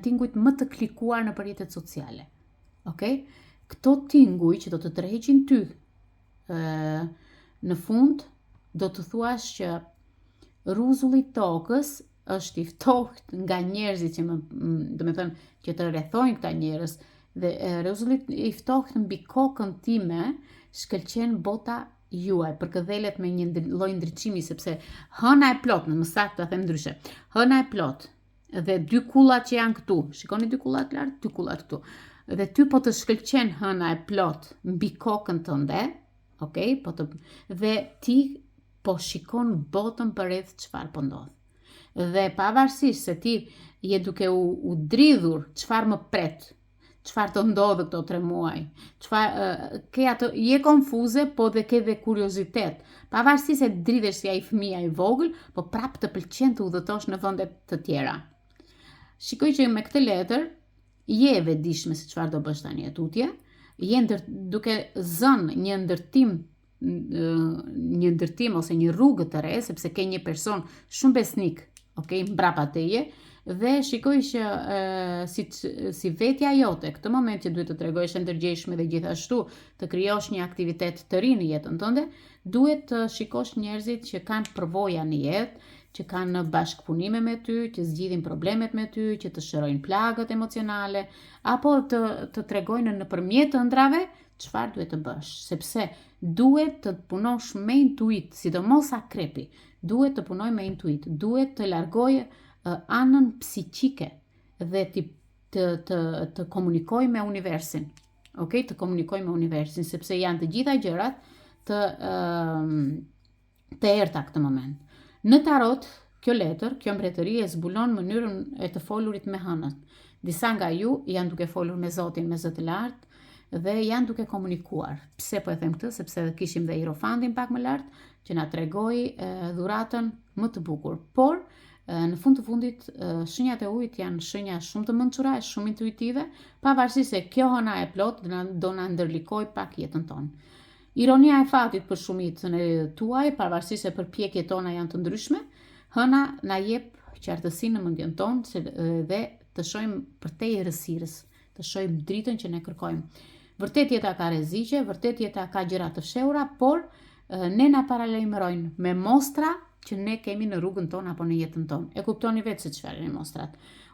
tingujt më të klikuar në rrjetet sociale. Okej? Këto tinguj që do të tërheqin ty në fund, do të thuash që rruzulli i tokës është i ftohtë nga njerëzit që që të rrethojnë këta njerëz, dhe rruzulli i ftohtë mbi kokën time shkëlqen bota juaj, përkëdhelet me një lloj ndriçimi, sepse hëna e plot, më saktë ta them ndryshe, hëna e plot dhe dy kullat që janë këtu, shikoni dy kullat lart, dy kullat këtu, dhe ty po të shkëlqen hëna e plot mbi kokën tënde, okay? Dhe ti po shikon botën përreth çfarë po ndodh. Dhe pavarësisht se ti je duke u dridhur çfarë më pret, çfarë të ndodhë këto 3 muaj, je konfuze, po dhe ke dhe kuriozitet. Pavarësisht se dridhesh si ai fëmia i vogël, po prap të pëlqen të udhëtosh në vende të tjera. Shikoj që me këtë letër je e vetëdijshme se çfarë do bësh tani tutje, je duke zënë një ndërtim ose një rrugë të re, sepse ke një person shumë besnik, okay, mbrapa teje, dhe shikoj që si vetja jote, këtë moment që duhet të tregosh e ndërgjegjshme dhe gjithashtu të krijosh një aktivitet të ri në jetën tënde, duhet të shikosh njerëzit që kanë përvoja në jetë, që kanë bashkëpunime me ty, që zgjidhin problemet me ty, që të shërojnë plagët emocionale, apo të tregojnë nëpërmjet ëndrave çfarë duhet të bësh, sepse duhet të punosh me intuit, sidomos akrepi, duhet të punoj me intuit, duhet të largoj anën psiqike dhe të komunikoj me universin. Okay? Të komunikoj me universin, sepse janë të gjitha gjërat të errta këtë moment. Në tarot, kjo letër, kjo mbretëri e zbulon mënyrën e të folurit me hënën. Disa nga ju janë duke folur me Zotin, me Zot të lartë, dhe janë duke komunikuar. Pse po e them këtë? Sepse kishim dhe Hierofantin pak më lart, që na tregoi dhuratën më të bukur. Por në fund të fundit, shenjat e ujit janë shenja shumë të mençura, shumë intuitive, pavarësisht se kjo hëna e plot do na ndërlikoj pak jetën tonë. Ironia e fatit për shumicën e tuaj, pavarësisht se përpjekjet tona janë të ndryshme, hëna na jep qartësinë në mendjen tonë dhe të shohim përtej errësirës, të shohim dritën që ne kërkojmë. Vërtet jeta ka rreziqe, vërtet jeta ka gjëra të fshehura, por ne na paralajmërojnë me mostra që ne kemi në rrugën tonë apo në jetën tonë. E kuptoni vetë se çfarë janë mostrat.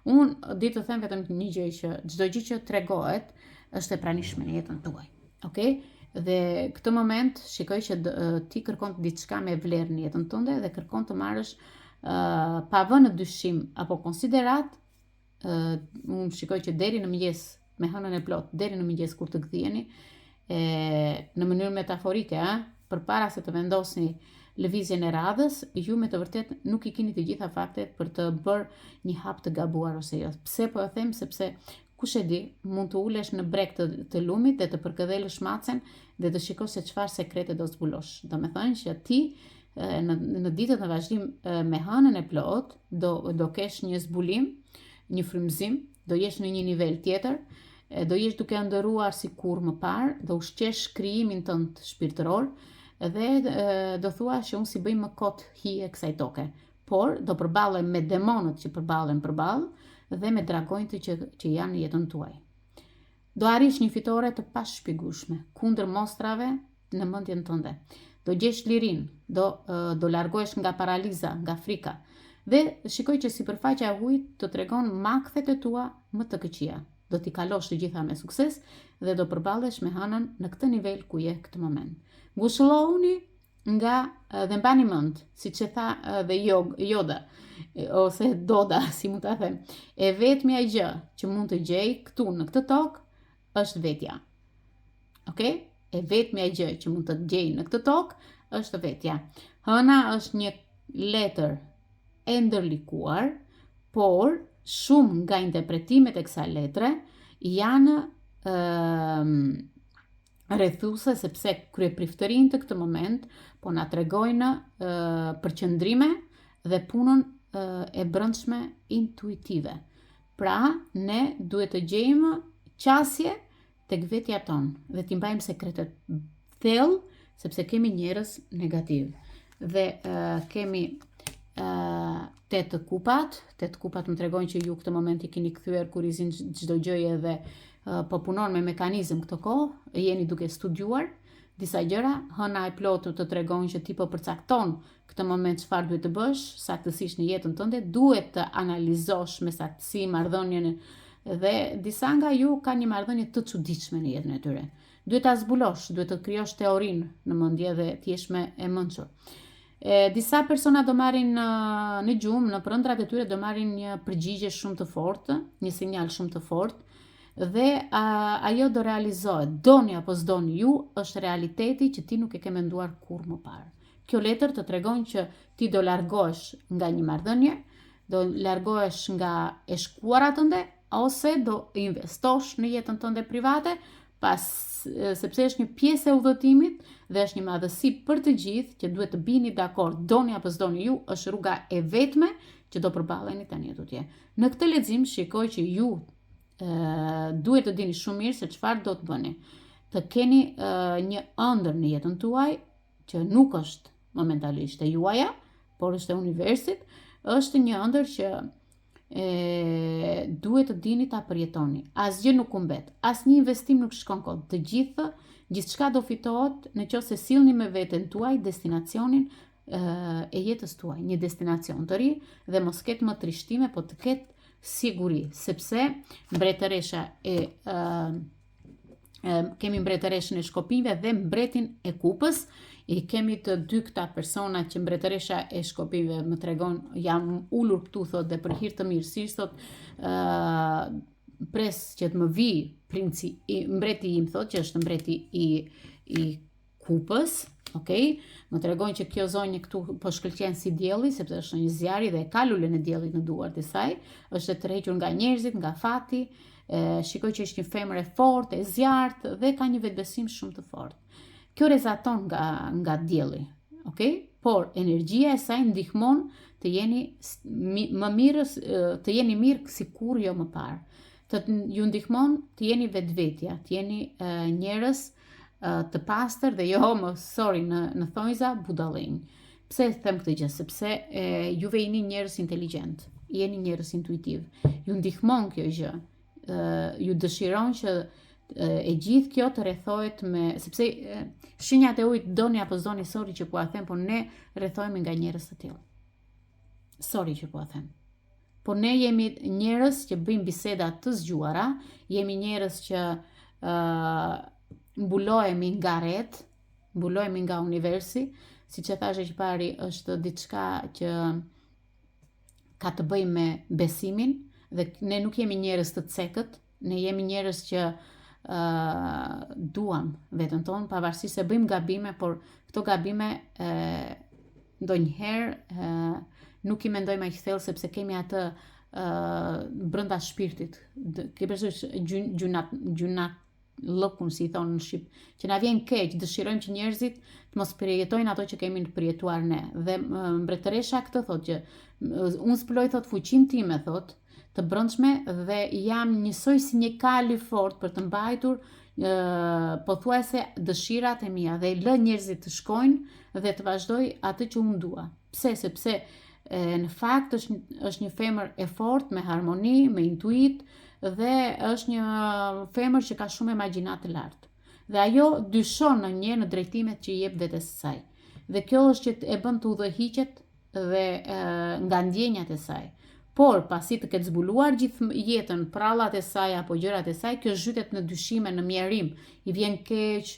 Unë di të them vetëm një gjë, që çdo gjë që tregohet është e pranishme në jetën tuaj. Okej? Dhe këtë moment shikoj që ti kërkon diçka me vlerë në jetën tënde dhe kërkon të marrësh pa vënë në dyshim apo konsiderat, unë shikoj që deri në mëngjes, me hënën e plot, deri në mëngjes kur të kthiheni, në mënyrë metaforike, përpara se të vendosni lëvizjen e radhës, ju me të vërtet nuk i keni të gjitha faktet për të bërë një hap të gabuar ose jo. Pse po e them? Sepse kush e di, mund të ulesh në breg të lumit dhe të përkëdhelësh macen dhe të shikosh se çfarë sekrete do zbulosh. Do me thënë që ti në ditët në vazhdim me hënën e plot do kesh një zbulim, një frymëzim, do jesh në një nivel tjetër, do jesh duke ndëruar si kur më parë, do ushqesh krijimin tënd shpirtëror dhe do thua që unë si bëj më kot hije kësaj toke, por do përballen me demonët që përballen përballë dhe me dragonjtë që janë në jetën tuaj. Do arrish një fitore të pashpjegueshme kundër mostrave në mendjen tënde. Do gjesh lirin, do largohesh nga paraliza, nga frika. Dhe shikoj që sipërfaqja e ujit të tregon makthet e tua më të këqija. Do t'i kalosh të gjitha me sukses dhe do përballesh me hënën në këtë nivel ku je këtë moment. Ngushëllohuni nga dhe mbani mend, siç e tha dhe Yoda ose Doda, si mund ta them. E vetmja gjë që mund të gjej këtu në këtë tokë është vetja. Okej? E vetmja gjë që mund të gjej në këtë tokë është vetja. Hëna është një letër e ndërlikuar, por shumë nga interpretimet e kësaj letre janë rrethuese, sepse kryepriftërinë të këtë moment po na tregojnë përqendrime dhe punën e brendshme intuitive. Pra, ne duhet të gjejmë qasje tek vetja tonë dhe t'i mbajmë sekretet thellë, sepse kemi njerëz negativ. Dhe kemi 8 kupat më tregojnë që ju këtë moment i keni kthyer kurizin çdo gjëje dhe po punon me mekanizëm këtë kohë, jeni duke studiuar disa gjëra, hëna e plotë të tregon që ti po përcakton këtë moment çfarë duhet të bësh, saktësisht në jetën tënde, duhet të analizosh me saktësi marrëdhënien dhe disa nga ju kanë një marrëdhënie të çuditshme në jetën e tyre. Duhet ta zbulosh, duhet të krijosh teorinë në mendje dhe të jesh më e mençur. Disa persona do marrin në gjumë, në prëndrat e tyre do marrin një përgjigje shumë të fortë, një sinjal shumë të fortë, dhe ajo do realizohet, doni apo s'doni ju, është realiteti që ti nuk e ke menduar kur më parë. Kjo letër të tregon që ti do largohesh nga një marrëdhënie, do largohesh nga e shkuarat tënde, ose do investosh në jetën tënde private, sepse është një pjesë e udhëtimit dhe është një madhësi për të gjithë që duhet të bini dakord, doni apo s'doni ju, është rruga e vetme që do përballeni tani tutje. Në këtë lexim shikoj që ju duhet të dini shumë mirë se çfarë do të bëni. Të keni një ëndër në jetën tuaj që nuk është momentalisht e juaja, por është e universit, është një ëndër që duhet të dini ta përjetoni. Asgjë nuk humbet, asnjë investim nuk shkon kot. Të gjithçka do fitohet nëse sillni me veten tuaj destinacionin e jetës tuaj, një destinacion të ri dhe mos ketë më trishtime, po të ketë siguri, sepse mbretëresha kemi mbretëreshën e shkopinjve dhe mbretin e kupës. I kemi të dy këta persona që mbretëresha e shkopinjve më tregon, jam ulur këtu thot dhe për hir të mirësisë thot, pres që të më vi mbreti im thot që është mbreti i kupës. Okay? Më tregon që kjo zonjë këtu po shkëlqen si dielli, sepse është një zjarri dhe ka lulën e diellit në duart e saj, është e tërhequr nga njerëzit, nga fati, shikoj që është një femër e fortë, e zjarrt dhe ka një vetbesim shumë të fortë. Kjo rezaton nga dielli, okay? Por energjia e saj ndihmon të jeni më mirë, të jeni mirë sikur jo më parë. Ju ndihmon të jeni vetvetja, të jeni njerëz të pastër dhe jo në thonjza budallënj. Pse them këtë gjë? Sepse juve jeni njerëz inteligjent, jeni njerëz intuitiv. Ju ndihmon kjo gjë. Ju dëshiron që e gjithë kjo të rrethohet sepse shenjat e ujit, doni apo s'doni, sorry që po a them, por ne rrethohemi nga njerëz të tillë. Sorry që po a them. Po ne jemi njerëz që bëjmë biseda të zgjuara, jemi njerëz që mbulohemi nga rreth, mbulohemi nga universi, siç e thashë që pari, është diçka që ka të bëjë me besimin, dhe ne nuk jemi njerëz të cekët, ne jemi njerëz që duam veten tonë, pavarësisht se bëjmë gabime, por këto gabime ndonjëherë nuk i mendojmë aq thellë sepse kemi atë brenda shpirtit. Ke përsërish gjunat lëkun, si i thonë në Shqip, që na vjen keq, dëshirojmë që njerëzit të mos përjetojnë ato që kemi përjetuar ne. Dhe mbretëresha këtë thotë që unë zbuloj thot fuqinë time thot të brendshme dhe jam njësoj si një kal i fortë për të mbajtur pothuajse dëshirat e mia dhe lë njerëzit të shkojnë dhe të vazhdoj atë që unë dua. Pse? Sepse në fakt është një femër e fortë, me harmoni, me intuit, dhe është një femër që ka shumë imagjinat të lartë. Dhe ajo dyshon në drejtimet që i jep vetes saj. Dhe kjo është që e bën të udhëhiqet dhe nga ndjenjat e saj. Por pasi të ketë zbuluar gjithë jetën, prallat e saj apo gjërat e saj, kjo zhytet në dyshime, në mjerim, i vjen keq,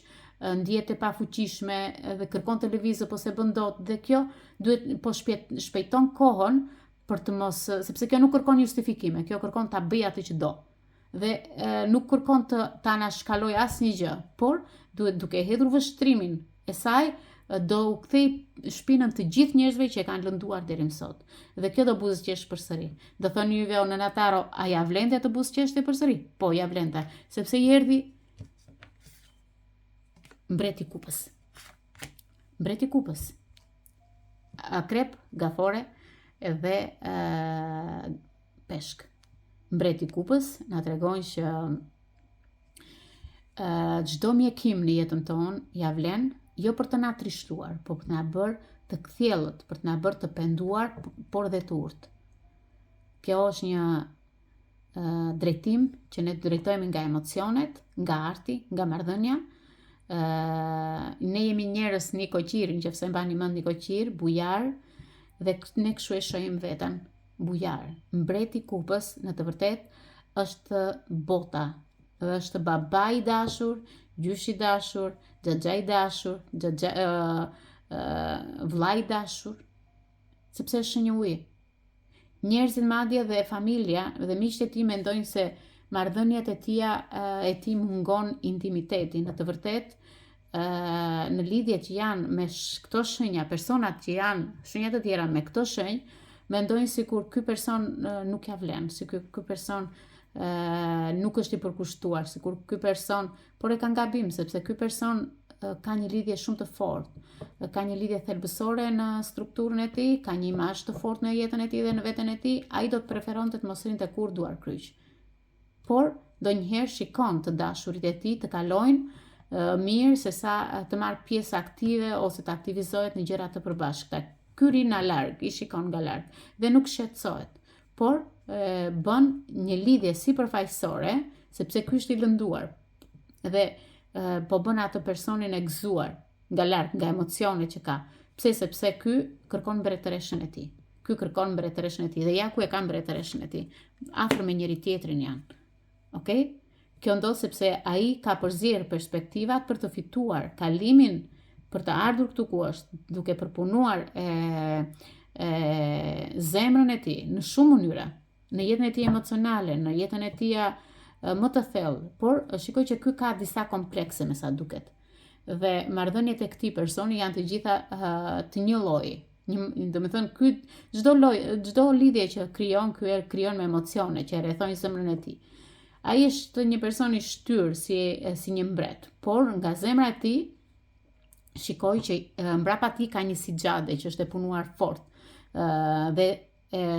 ndihet e pafuqishme dhe kërkon të lëvizë po se bën dot, dhe kjo duhet shpejton kohën për të mos, sepse kjo nuk kërkon justifikime, kjo kërkon ta bëj atë që do. Dhe nuk kërkon të anashkaloj asnjë gjë, por duhet duke hedhur vështrimin e saj do u kthej shpinën të gjithë njerëzve që e kanë lënduar deri më sot. Dhe kjo do buzëqesh përsëri. Do thoni juve o nënataro, a ja vlente të buzëqeshte përsëri? Po, ja vlente, sepse i erdhi mbreti kupës. Mbreti kupës. Akrep, gafore dhe peshk. Mbreti kupës na tregon që çdo mjekim në jetën tonë ja vlen jo për të na trishtuar, por për të na bërë të kthjellët, për të na bërë të penduar, por dhe të urtë. Kjo është një drejtim që ne drejtojmë nga emocionet, nga arti, nga marrëdhënia. Ne jemi njerëz Niko Qir, nëse mbani mend Niko Qir, bujar, dhe ne kështu e shohim veten, bujar. Mbreti kupës në të vërtetë është bota, është baba i dashur, gjysh i dashur, xhaxha i dashur, vlla i dashur, sepse është një ujë. Njerëzit madje dhe familja dhe miqtë e tij mendojnë se marrëdhëniet e tij mungon intimiteti. Në të vërtetë në lidhje që janë me këto shenja, personat që janë shenja të tjera me këto shenjë, mendojnë sikur ky person nuk ja vlen, sikur ky person nuk është i përkushtuar, sikur ky person, por e ka gabim, sepse ky person ka një lidhje shumë të fortë, ka një lidhje thelbësore në strukturën e tij, ka një imazh të fortë në jetën e tij dhe në veten e tij, ai do të preferonte të mos rinte kur duar kryq. Por ndonjëherë shikon të dashurit e tij të kalojnë mirë se sa të marrë pjesë aktive ose të aktivizohet në gjëra të përbashkëta. Ky ri nga larg, i shikon nga larg dhe nuk shqetësohet, por bën një lidhje sipërfaqësore, sepse ky është i lënduar dhe po bën atë personin e gëzuar nga larg, nga emocionet që ka. Pse? Sepse ky kërkon mbretëreshën e tij. Ky kërkon mbretëreshën e tij dhe ja ku e ka mbretëreshën e tij. Afër me njëri tjetrin janë. Okej? Kjo ndodh sepse ai ka përzier perspektivat për të fituar kalimin, për të ardhur këtu ku është, duke përpunuar zemrën e tij në shumë mënyra, në jetën e tij emocionale, në jetën e tij më të thellë, por shikoj që ky ka disa komplekse me sa duket. Dhe marrëdhëniet e këtij personi janë të gjitha të një lloji. Domethënë ky çdo lidhje që krijon me emocione që rrethojnë zemrën e tij. Ai është një person i shtyr si një mbret, por nga zemra e tij shikoj që mbrapa tij ka një sixhade që është e punuar fort. Dhe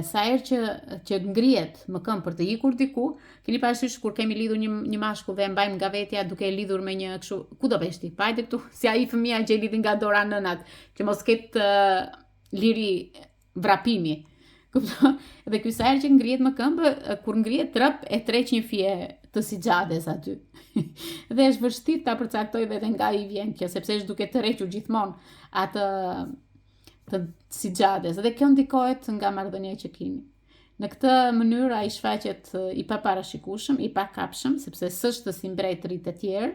sa herë që ngrihet më këmbë për të ikur diku, keni parasysh kur kemi lidhur një mashkull dhe e mbajmë nga vetja duke e lidhur me një kështu, ku do vesh ti? Pa hajde këtu, si ai fëmia që e lidhi nga dora nënat, që mos ketë liri vrapimi. Kupton? Dhe ky sa herë që ngrihet më këmbë, kur ngrihet trap e treq një fije të sixhades aty. Dhe është vështirë ta përcaktoj veten nga i vjen kjo, sepse është duke tërhequr gjithmonë atë të sixhades, dhe kjo ndikohet nga marrëdhënia që keni. Në këtë mënyrë ai shfaqet i paparashikueshëm, i pakapshëm, sepse s'është si mbretërit e tjerë.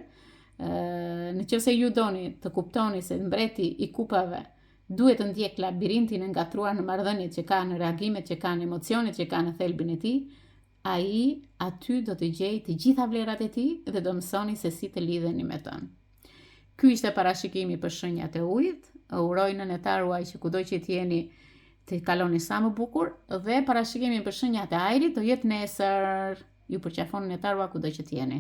Nëse ju doni të kuptoni se mbreti i kupave duhet të ndjek labirintin e ngatruar në marrëdhëniet që ka, në reagimet që ka, në emocionet që ka në thelbin e tij, ai aty do të gjej të gjitha vlerat e tij dhe do mësoni se si të lidheni me të. Ky ishte parashikimi për shenjat e ujit. Uroj nëntar uaj që kudo që t'jeni të kaloni sa më bukur, dhe parashikimi për shenjat e ajrit do jetë nesër. Ju përqafon nëntar uaj kudo që t'jeni.